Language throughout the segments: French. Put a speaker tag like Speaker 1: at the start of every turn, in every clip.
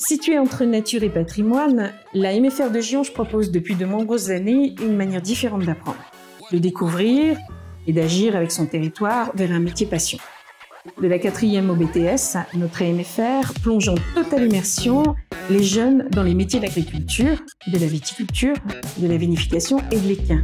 Speaker 1: Située entre nature et patrimoine, la MFR de Gionges propose depuis de nombreuses années une manière différente d'apprendre, de découvrir et d'agir avec son territoire vers un métier passion. De la 4e au BTS, notre MFR plonge en totale immersion les jeunes dans les métiers de l'agriculture, de la viticulture, de la vinification et de l'équin.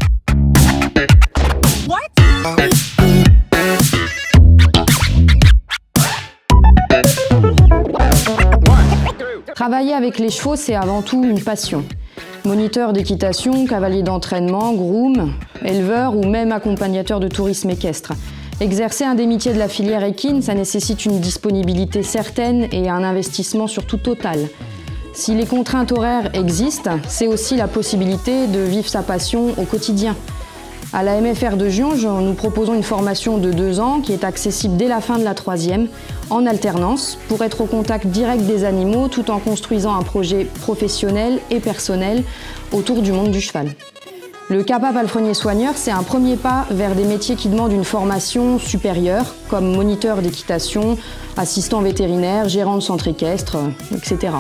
Speaker 2: Travailler avec les chevaux, c'est avant tout une passion. Moniteur d'équitation, cavalier d'entraînement, groom, éleveur ou même accompagnateur de tourisme équestre. Exercer un des métiers de la filière équine, ça nécessite une disponibilité certaine et un investissement surtout total. Si les contraintes horaires existent, c'est aussi la possibilité de vivre sa passion au quotidien. À la MFR de Gionges, nous proposons une formation de 2 ans qui est accessible dès la fin de la 3e, en alternance, pour être au contact direct des animaux tout en construisant un projet professionnel et personnel autour du monde du cheval. Le CAPA palefrenier-soigneur, c'est un premier pas vers des métiers qui demandent une formation supérieure, comme moniteur d'équitation, assistant vétérinaire, gérant de centre équestre, etc.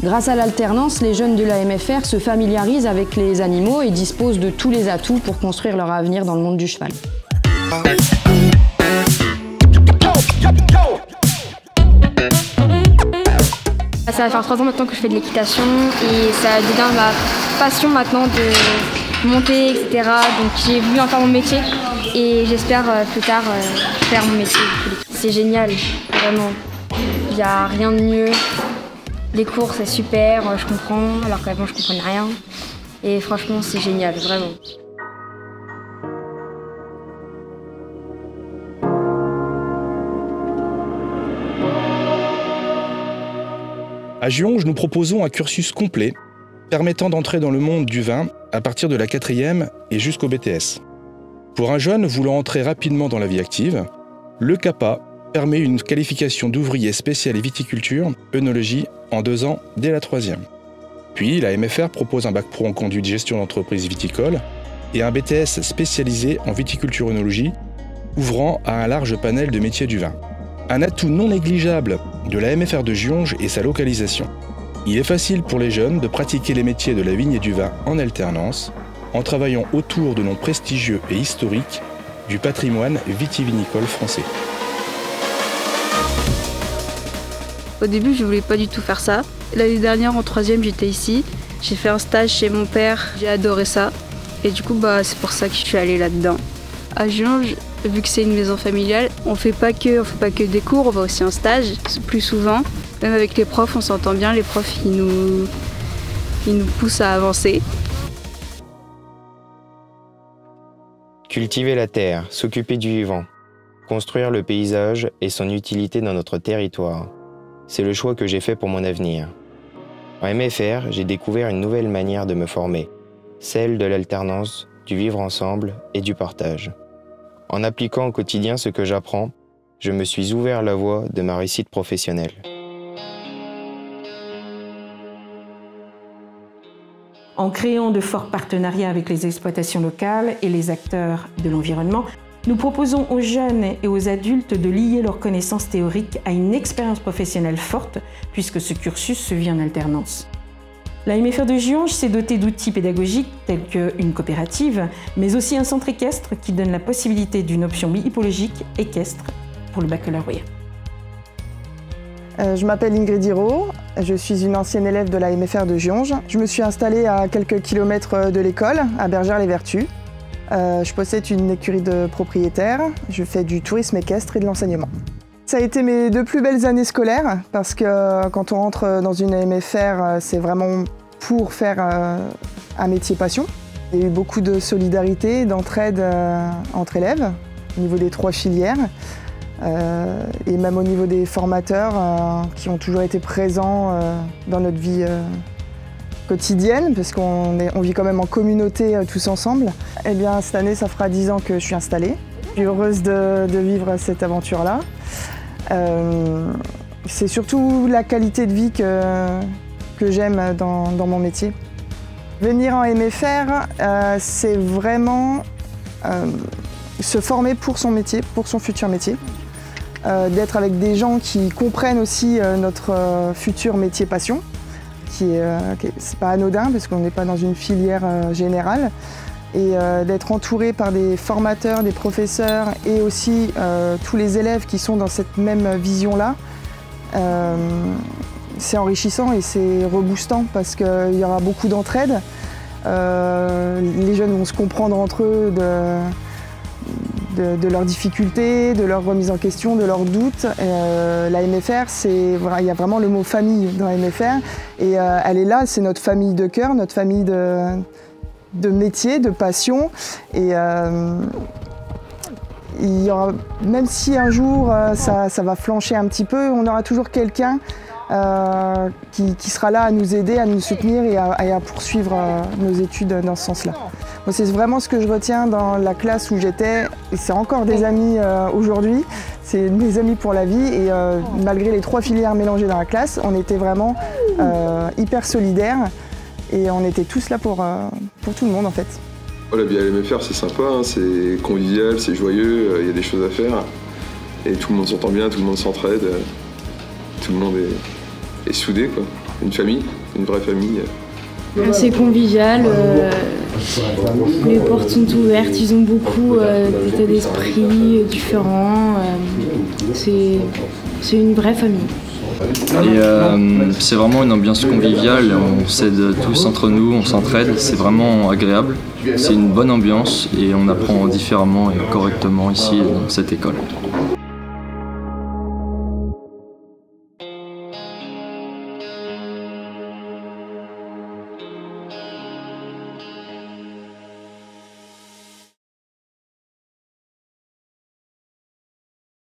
Speaker 2: Grâce à l'alternance, les jeunes de la MFR se familiarisent avec les animaux et disposent de tous les atouts pour construire leur avenir dans le monde du cheval.
Speaker 3: Ça va faire 3 ans maintenant que je fais de l'équitation et ça devient ma passion maintenant de monter, etc. Donc j'ai voulu en faire mon métier et j'espère plus tard faire mon métier. C'est génial, vraiment. Il n'y a rien de mieux. Les cours c'est super, je comprends, alors qu'avant je comprenais rien. Et franchement c'est génial, vraiment.
Speaker 4: À Gionges, nous proposons un cursus complet permettant d'entrer dans le monde du vin à partir de la 4e et jusqu'au BTS. Pour un jeune voulant entrer rapidement dans la vie active, le CAPA permet une qualification d'ouvrier spécial viticulture, œnologie en 2 ans dès la 3e. Puis la MFR propose un bac pro en conduite gestion d'entreprise viticole et un BTS spécialisé en viticulture œnologie, ouvrant à un large panel de métiers du vin. Un atout non négligeable de la MFR de Gionges est sa localisation. Il est facile pour les jeunes de pratiquer les métiers de la vigne et du vin en alternance, en travaillant autour de noms prestigieux et historiques du patrimoine vitivinicole français.
Speaker 5: Au début, je voulais pas du tout faire ça. L'année dernière, en 3e, j'étais ici. J'ai fait un stage chez mon père, j'ai adoré ça. Et du coup, c'est pour ça que je suis allée là-dedans. À Gionges, vu que c'est une maison familiale, on fait pas que des cours, on va aussi en stage, plus souvent. Même avec les profs, on s'entend bien, les profs, ils nous poussent à avancer.
Speaker 6: Cultiver la terre, s'occuper du vivant, construire le paysage et son utilité dans notre territoire. C'est le choix que j'ai fait pour mon avenir. En MFR, j'ai découvert une nouvelle manière de me former, celle de l'alternance, du vivre ensemble et du partage. En appliquant au quotidien ce que j'apprends, je me suis ouvert la voie de ma réussite professionnelle.
Speaker 1: En créant de forts partenariats avec les exploitations locales et les acteurs de l'environnement, nous proposons aux jeunes et aux adultes de lier leurs connaissances théoriques à une expérience professionnelle forte, puisque ce cursus se vit en alternance. La MFR de Gionges s'est dotée d'outils pédagogiques tels qu'une coopérative, mais aussi un centre équestre qui donne la possibilité d'une option bi-hippologique équestre pour le baccalauréat.
Speaker 7: Je m'appelle Ingrid Hirault, je suis une ancienne élève de la MFR de Gionges. Je me suis installée à quelques kilomètres de l'école, à Bergère-les-Vertus. Je possède une écurie de propriétaires, je fais du tourisme équestre et de l'enseignement. Ça a été mes 2 plus belles années scolaires parce que quand on rentre dans une MFR, c'est vraiment pour faire un métier passion. Il y a eu beaucoup de solidarité, d'entraide entre élèves au niveau des 3 filières et même au niveau des formateurs qui ont toujours été présents dans notre vie quotidienne parce qu'on vit quand même en communauté tous ensemble. Eh bien, cette année, ça fera 10 ans que je suis installée. Je suis heureuse de vivre cette aventure-là. C'est surtout la qualité de vie que j'aime dans mon métier. Venir en MFR, c'est vraiment se former pour son métier, pour son futur métier. d'être avec des gens qui comprennent aussi notre futur métier passion, c'est pas anodin parce qu'on n'est pas dans une filière générale, et d'être entouré par des formateurs, des professeurs et aussi tous les élèves qui sont dans cette même vision-là. C'est enrichissant et c'est reboostant parce qu'il y aura beaucoup d'entraide. Les jeunes vont se comprendre entre eux de leurs difficultés, de leurs remises en question, de leurs doutes. La MFR, il y a vraiment le mot famille dans la MFR et elle est là, c'est notre famille de cœur, notre famille de métier, de passion. Et il y aura, même si un jour ça va flancher un petit peu, on aura toujours quelqu'un qui sera là à nous aider, à nous soutenir et à poursuivre nos études dans ce sens-là. C'est vraiment ce que je retiens dans la classe où j'étais, et c'est encore des amis aujourd'hui, c'est mes amis pour la vie, et malgré les 3 filières mélangées dans la classe, on était vraiment hyper solidaires et on était tous là pour tout le monde en fait.
Speaker 8: La vie à l'MFR c'est sympa, hein, c'est convivial, c'est joyeux, il y a des choses à faire et tout le monde s'entend bien, tout le monde s'entraide, tout le monde est soudé quoi. Une famille, une vraie famille.
Speaker 9: C'est convivial, les portes sont ouvertes, ils ont beaucoup d'état d'esprit différents, c'est une vraie famille.
Speaker 10: Et c'est vraiment une ambiance conviviale, on s'aide tous entre nous, on s'entraide, c'est vraiment agréable. C'est une bonne ambiance et on apprend différemment et correctement ici dans cette école.